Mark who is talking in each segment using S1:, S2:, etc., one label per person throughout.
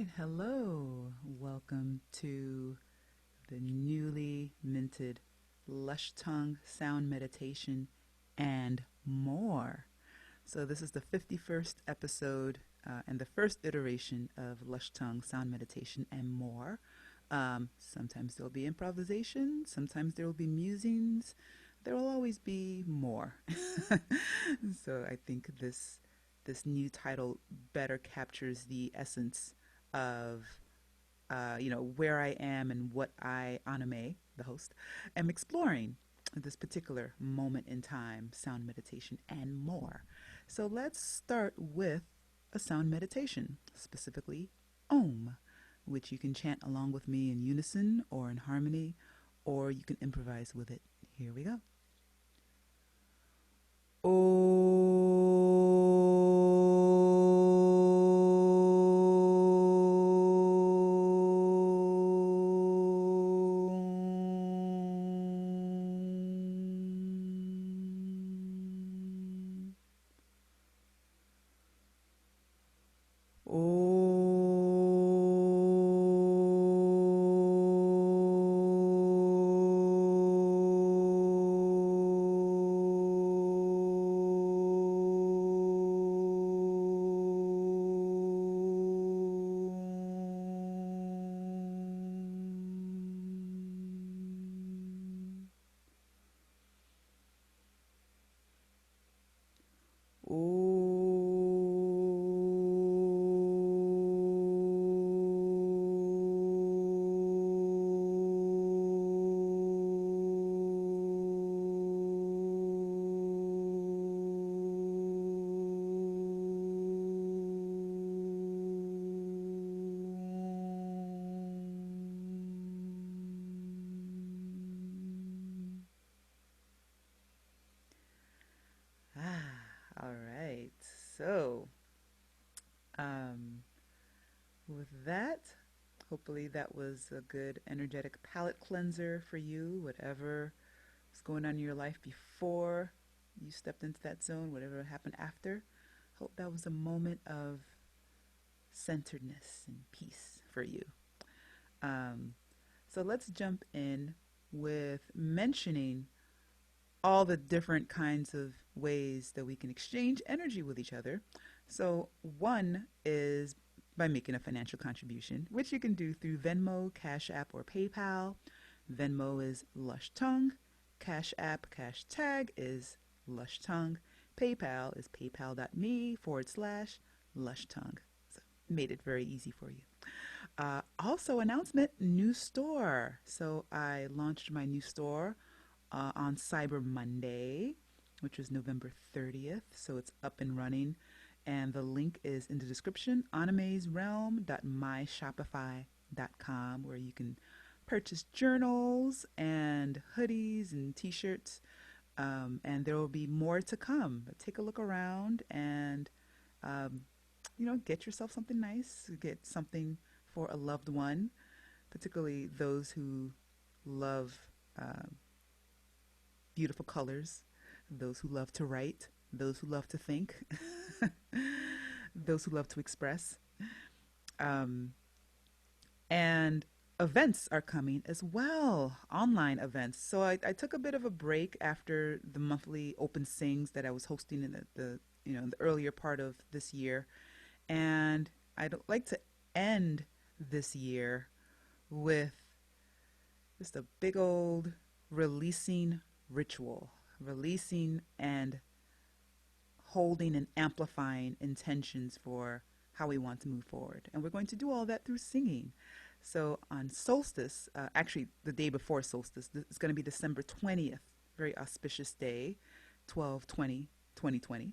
S1: right, hello. Welcome to the newly minted Lush Tongue sound meditation and more. So, this is the 51st episode and the first iteration of Lush Tongue sound meditation and more. Sometimes there will be improvisation, sometimes there will be musings, there will always be more. So, I think this new title better captures the essence of where I am and what I, Anime, the host, am exploring this particular moment in time, sound meditation, and more. So let's start with a sound meditation, specifically Om, which you can chant along with me in unison or in harmony, or you can improvise with it. Here we go. All right. So, um, with that, hopefully that was a good energetic palate cleanser for you, whatever was going on in your life before you stepped into that zone, whatever happened after. Hope that was a moment of centeredness and peace for you. Um, so let's jump in with mentioning all the different kinds of ways that we can exchange energy with each other. So one is by making a financial contribution, which you can do through Venmo, Cashapp, or PayPal. Venmo is Lush Tongue. Cashapp, #, is Lush Tongue. PayPal is paypal.me/LushTongue. So made it very easy for you. Also, announcement, new store. So I launched my new store on Cyber Monday, which was November 30th. So it's up and running. And the link is in the description, animesrealm.myshopify.com, where you can purchase journals and hoodies and t-shirts. And there will be more to come. But take a look around and, get yourself something nice. Get something for a loved one, particularly those who love beautiful colors, those who love to write, those who love to think, those who love to express. And events are coming as well, online events. So I took a bit of a break after the monthly open sings that I was hosting in in the earlier part of this year. And I'd like to end this year with just a big old releasing ritual, releasing and holding and amplifying intentions for how we want to move forward. And we're going to do all that through singing. So on solstice, actually the day before solstice, it's going to be December 20th, very auspicious day, 12/20/2020.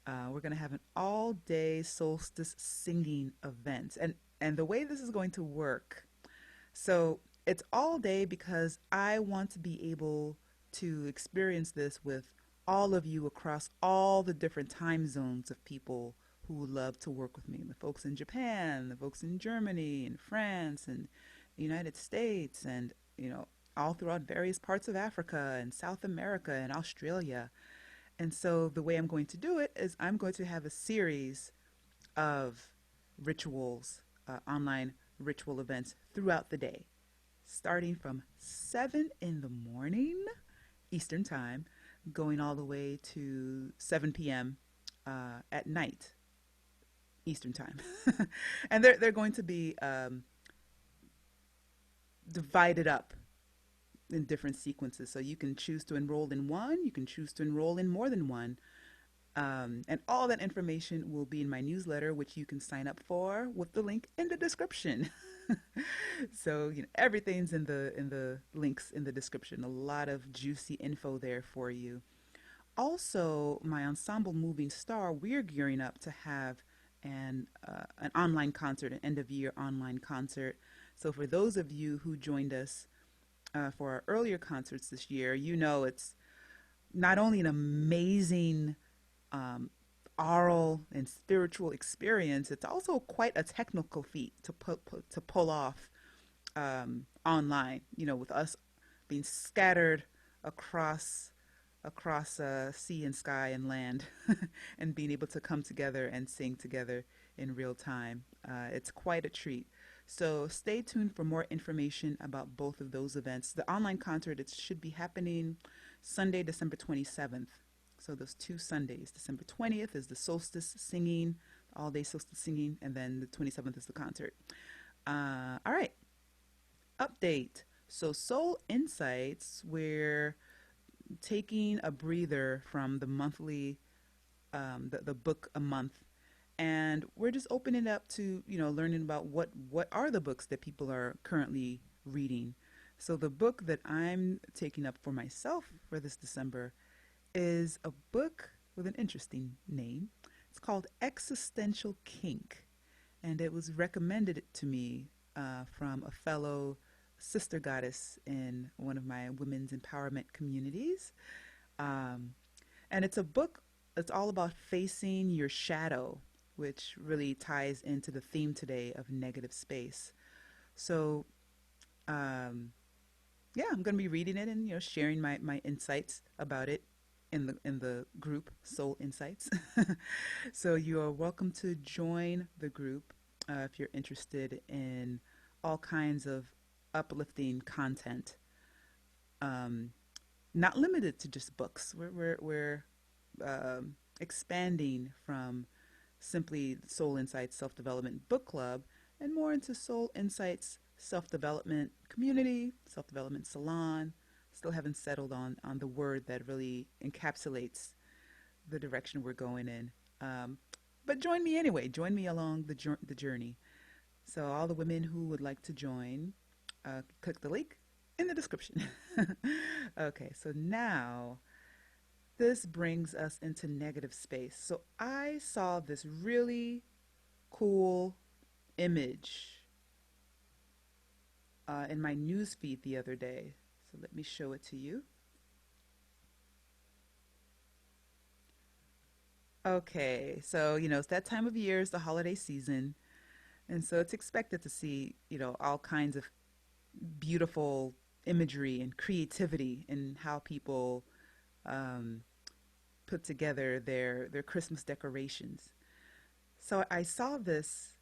S1: We're going to have an all-day solstice singing event. And the way this is going to work, so it's all day because I want to be able to experience this with all of you across all the different time zones of people who love to work with me. The folks in Japan, the folks in Germany and France and the United States, and all throughout various parts of Africa and South America and Australia. And so the way I'm going to do it is I'm going to have a series of rituals online ritual events throughout the day, starting from 7 in the morning Eastern Time, going all the way to 7 p.m. At night Eastern Time. And they're going to be divided up in different sequences. So you can choose to enroll in one, you can choose to enroll in more than one. And all that information will be in my newsletter, which you can sign up for with the link in the description. So everything's in the links in the description. A lot of juicy info there for you. Also, my ensemble Moving Star, we're gearing up to have an online concert, an end of year online concert. So for those of you who joined us for our earlier concerts this year, it's not only an amazing aural and spiritual experience, it's also quite a technical feat to pull off online. With us being scattered across sea and sky and land, and being able to come together and sing together in real time. It's quite a treat. So stay tuned for more information about both of those events. The online concert, it should be happening Sunday, December 27th. So those 2 Sundays. December 20th is the Soulstice Singing, all-day Soulstice Singing, and then the 27th is the concert. All right. Update. So Soul Incites, we're taking a breather from the monthly, the book a month, and we're just opening it up to learning about what are the books that people are currently reading. So the book that I'm taking up for myself for this December is a book with an interesting name. It's called Existential Kink, and it was recommended to me from a fellow sister goddess in one of my women's empowerment communities. And it's a book that's all about facing your shadow, which really ties into the theme today of negative space. So, yeah, I'm going to be reading it and sharing my insights about it in the group Soul Insights. So you are welcome to join the group if you're interested in all kinds of uplifting content. Not limited to just books. We're expanding from simply Soul Insights Self-Development Book Club and more into Soul Insights Self-Development Community, Self-Development Salon. Still haven't settled on the word that really encapsulates the direction we're going in. But join me anyway. Join me along the journey. So all the women who would like to join, click the link in the description. Okay, so now this brings us into negative space. So I saw this really cool image in my news feed the other day. So let me show it to you. Okay, so it's that time of year, it's the holiday season, and so it's expected to see all kinds of beautiful imagery and creativity in how people put together their Christmas decorations. So I saw this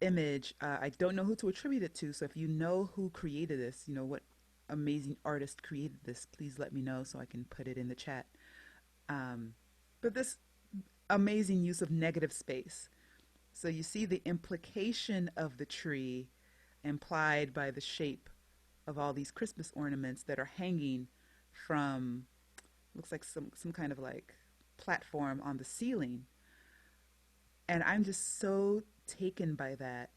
S1: image. I don't know who to attribute it to, so if you know who created this, what amazing artist created this, please let me know so I can put it in the chat. But this amazing use of negative space. So you see the implication of the tree implied by the shape of all these Christmas ornaments that are hanging from, looks like some kind of like platform on the ceiling. And I'm just so taken by that.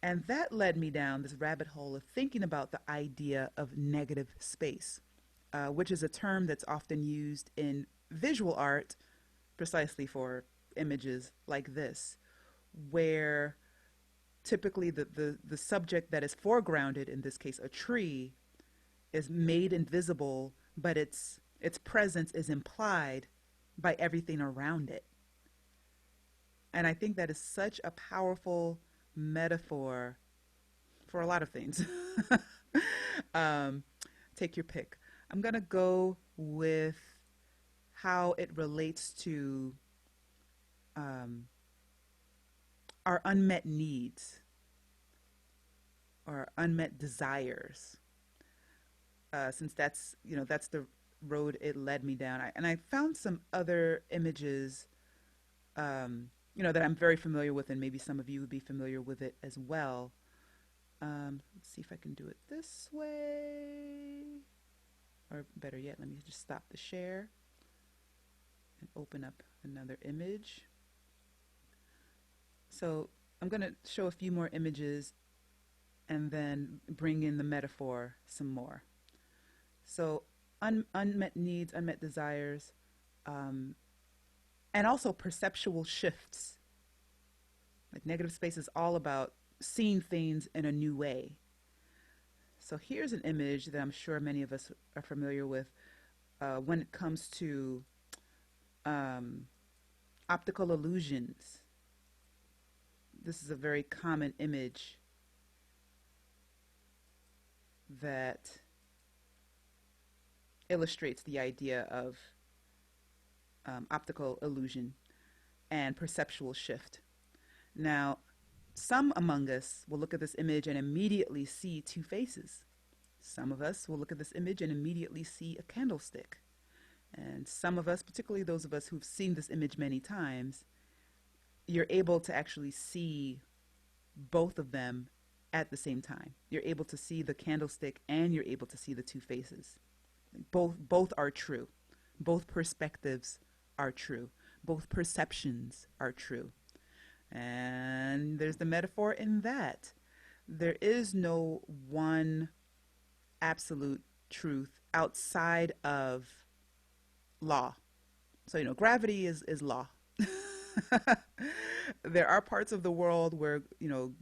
S1: And that led me down this rabbit hole of thinking about the idea of negative space, which is a term that's often used in visual art precisely for images like this, where typically the subject that is foregrounded, in this case a tree, is made invisible, but its presence is implied by everything around it. And I think that is such a powerful metaphor for a lot of things. Take your pick. I'm going to go with how it relates to our unmet needs or unmet desires, since that's, that's the road it led me down. And I found some other images, that I'm very familiar with, and maybe some of you would be familiar with it as well. Let's see if I can do it this way. Or better yet, let me just stop the share and open up another image. So I'm going to show a few more images and then bring in the metaphor some more. So unmet needs, unmet desires, and also perceptual shifts. Like negative space is all about seeing things in a new way. So here's an image that I'm sure many of us are familiar with when it comes to optical illusions. This is a very common image that illustrates the idea of optical illusion and perceptual shift. Now, some among us will look at this image and immediately see two faces. Some of us will look at this image and immediately see a candlestick. And some of us, particularly those of us who've seen this image many times, you're able to actually see both of them at the same time. You're able to see the candlestick and you're able to see the two faces. Both are true. Both perspectives are true. Both perceptions are true. And there's the metaphor in that. There is no one absolute truth outside of law. So, gravity is law. There are parts of the world where,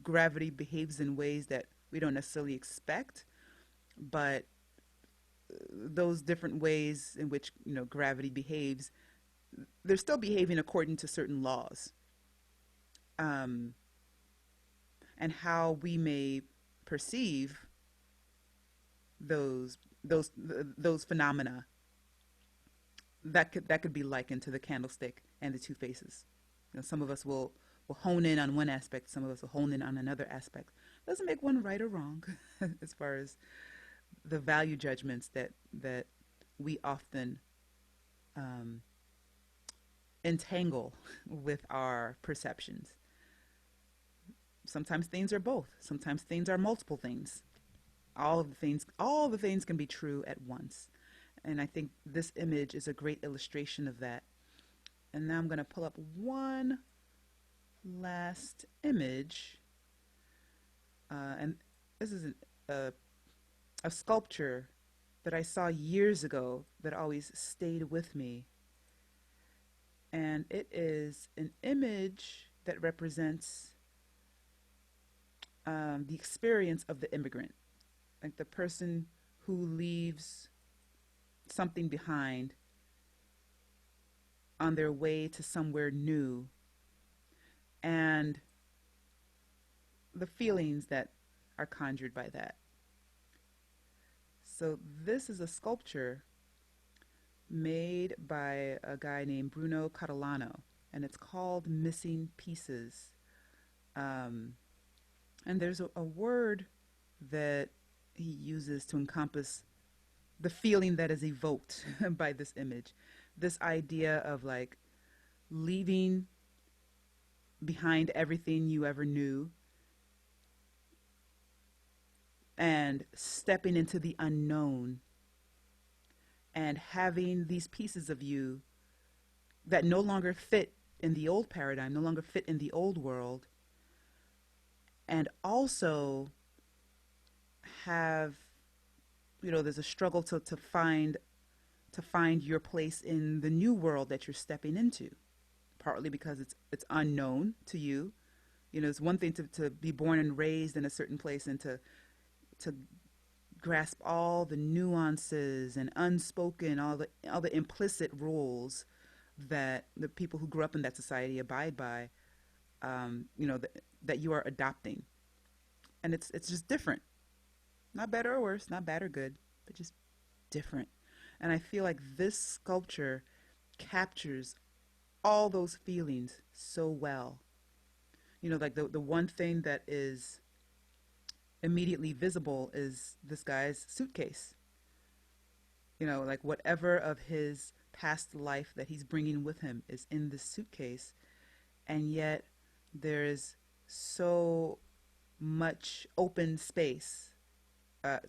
S1: gravity behaves in ways that we don't necessarily expect, but those different ways in which, gravity behaves, they're still behaving according to certain laws. And how we may perceive those phenomena, that could be likened to the candlestick and the two faces. Some of us will hone in on one aspect, some of us will hone in on another aspect. Doesn't make one right or wrong as far as the value judgments that we often entangle with our perceptions. Sometimes things are both. Sometimes things are multiple things. All the things can be true at once. And I think this image is a great illustration of that. And now I'm going to pull up one last image. And this is a sculpture that I saw years ago that always stayed with me. And it is an image that represents the experience of the immigrant, like the person who leaves something behind on their way to somewhere new, and the feelings that are conjured by that. So this is a sculpture made by a guy named Bruno Catalano, and it's called Missing Pieces. And there's a word that he uses to encompass the feeling that is evoked by this image. This idea of like leaving behind everything you ever knew and stepping into the unknown and having these pieces of you that no longer fit in the old paradigm, no longer fit in the old world, and also have, there's a struggle to find your place in the new world that you're stepping into, partly because it's unknown to you. It's one thing to be born and raised in a certain place and to grasp all the nuances and unspoken, all the implicit rules that the people who grew up in that society abide by, that you are adopting. And it's just different. Not better or worse, not bad or good, but just different. And I feel like this sculpture captures all those feelings so well. Like the one thing that is immediately visible is this guy's suitcase. You know, like whatever of his past life that he's bringing with him is in this suitcase. And yet there's so much open space.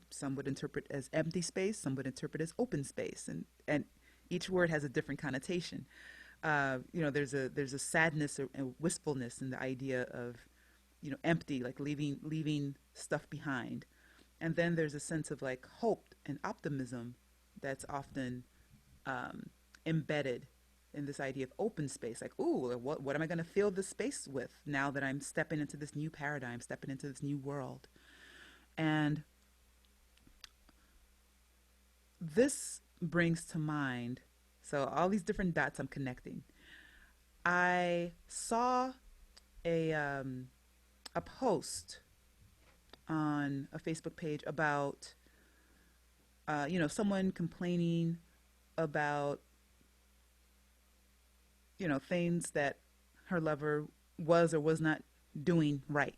S1: Some would interpret as empty space, some would interpret as open space, and each word has a different connotation. You know, there's a sadness and wistfulness in the idea of, you know, empty, like leaving stuff behind, and then there's a sense of like hope and optimism that's often embedded in this idea of open space. Like, ooh, what am I going to fill this space with now that I'm stepping into this new paradigm, stepping into this new world? And this brings to mind, so all these different dots I'm connecting. I saw a post on a Facebook page about you know, someone complaining about, you know, things that her lover was or was not doing right.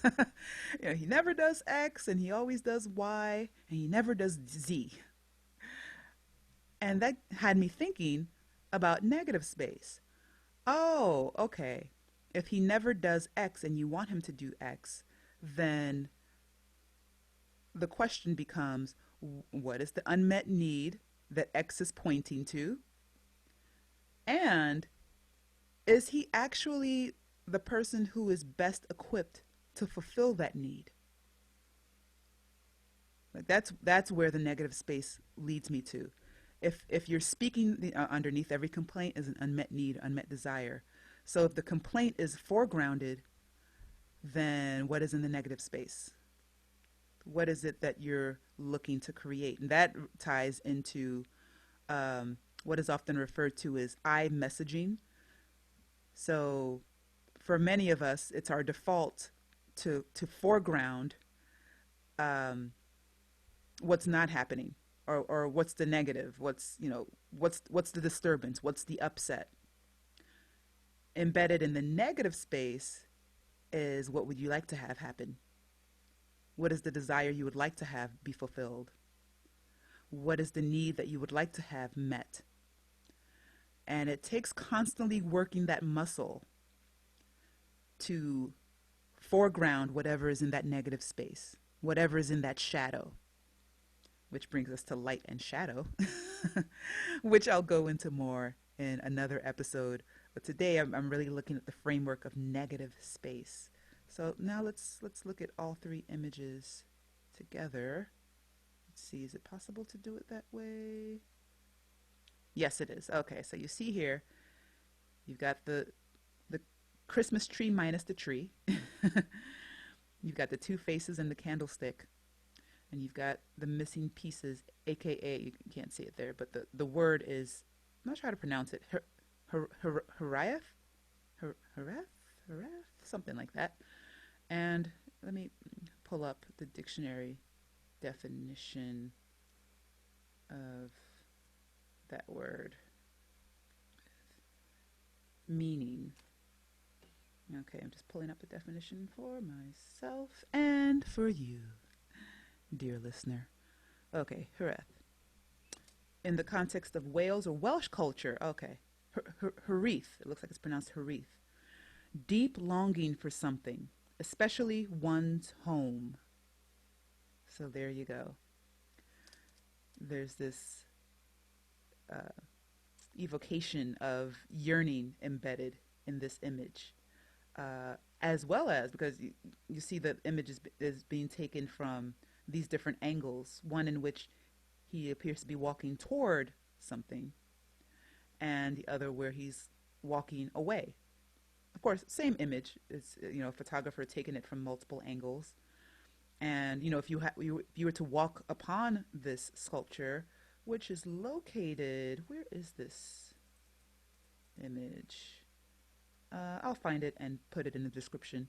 S1: You know, he never does X and he always does Y and he never does Z. And that had me thinking about negative space. Oh, okay. If he never does X and you want him to do X, then the question becomes, what is the unmet need that X is pointing to? And is he actually the person who is best equipped to fulfill that need? Like that's where the negative space leads me to. If you're speaking underneath every complaint is an unmet need, unmet desire. So if the complaint is foregrounded, then what is in the negative space? What is it that you're looking to create? And that ties into what is often referred to as I messaging. So for many of us, it's our default to foreground what's not happening, or what's the negative, what's, you know, what's the disturbance, what's the upset. Embedded in the negative space is, what would you like to have happen? What is the desire you would like to have be fulfilled? What is the need that you would like to have met? And it takes constantly working that muscle to foreground whatever is in that negative space, whatever is in that shadow, which brings us to light and shadow, which I'll go into more in another episode. But today I'm really looking at the framework of negative space. So now let's look at all three images together. Let's see, is it possible to do it that way? Yes, it is. Okay, so you see here, you've got the Christmas tree minus the tree. You've got the two faces and the candlestick. And you've got the missing pieces, aka, you can't see it there, but the word is, I'm not sure how to pronounce it, Hiraeth? Hiraeth? Something like that. And let me pull up the dictionary definition of that word. Meaning. Okay, I'm just pulling up the definition for myself and for you, dear listener. Okay, Hiraeth. In the context of Wales or Welsh culture, okay. Hiraeth, it looks like it's pronounced Hiraeth. Deep longing for something, especially one's home. So there you go. There's this evocation of yearning embedded in this image. As well as, because you see the image is being taken from these different angles, one in which he appears to be walking toward something, and the other where he's walking away. Of course, same image. It's, you know, a photographer taking it from multiple angles. And, you know, if you were to walk upon this sculpture, which is located, where is this image? I'll find it and put it in the description.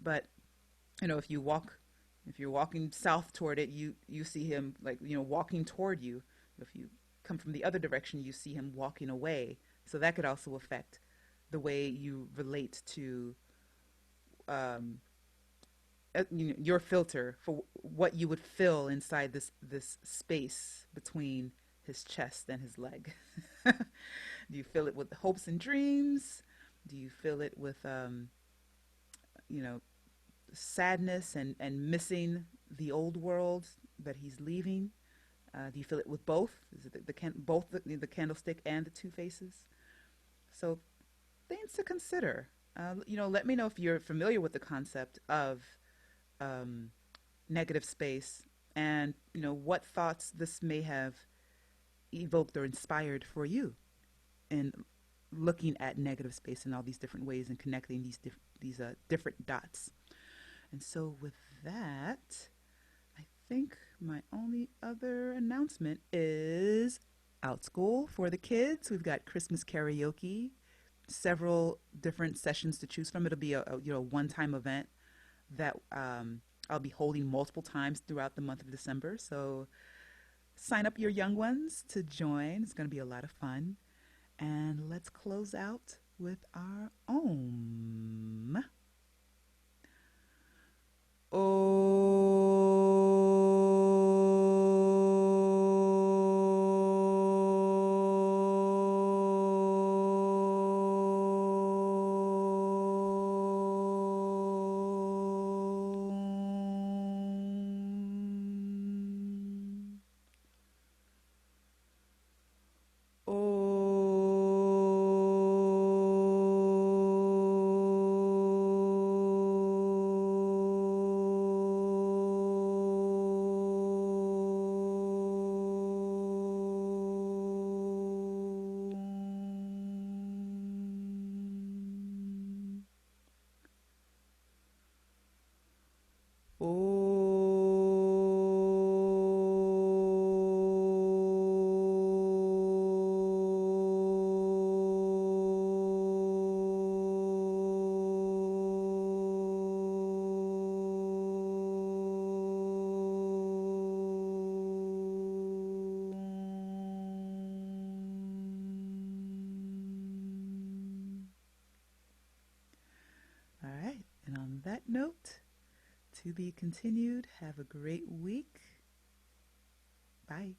S1: But, you know, if you're walking south toward it, you see him, like, you know, walking toward you. If you come from the other direction, you see him walking away. So that could also affect the way you relate to your filter for what you would fill inside this space between his chest and his leg. Do you fill it with hopes and dreams? Do you fill it with you know, sadness and missing the old world that he's leaving? Do you fill it with both? Is it both the candlestick and the two faces? So things to consider. Let me know if you're familiar with the concept of negative space, and what thoughts this may have evoked or inspired for you in looking at negative space in all these different ways and connecting these different dots. And so with that, I think my only other announcement is Out School for the kids. We've got Christmas karaoke, several different sessions to choose from. It'll be a one-time event that I'll be holding multiple times throughout the month of December. So sign up your young ones to join. It's going to be a lot of fun. And let's close out with our Om. All right, and on that note, to be continued. Have a great week. Bye.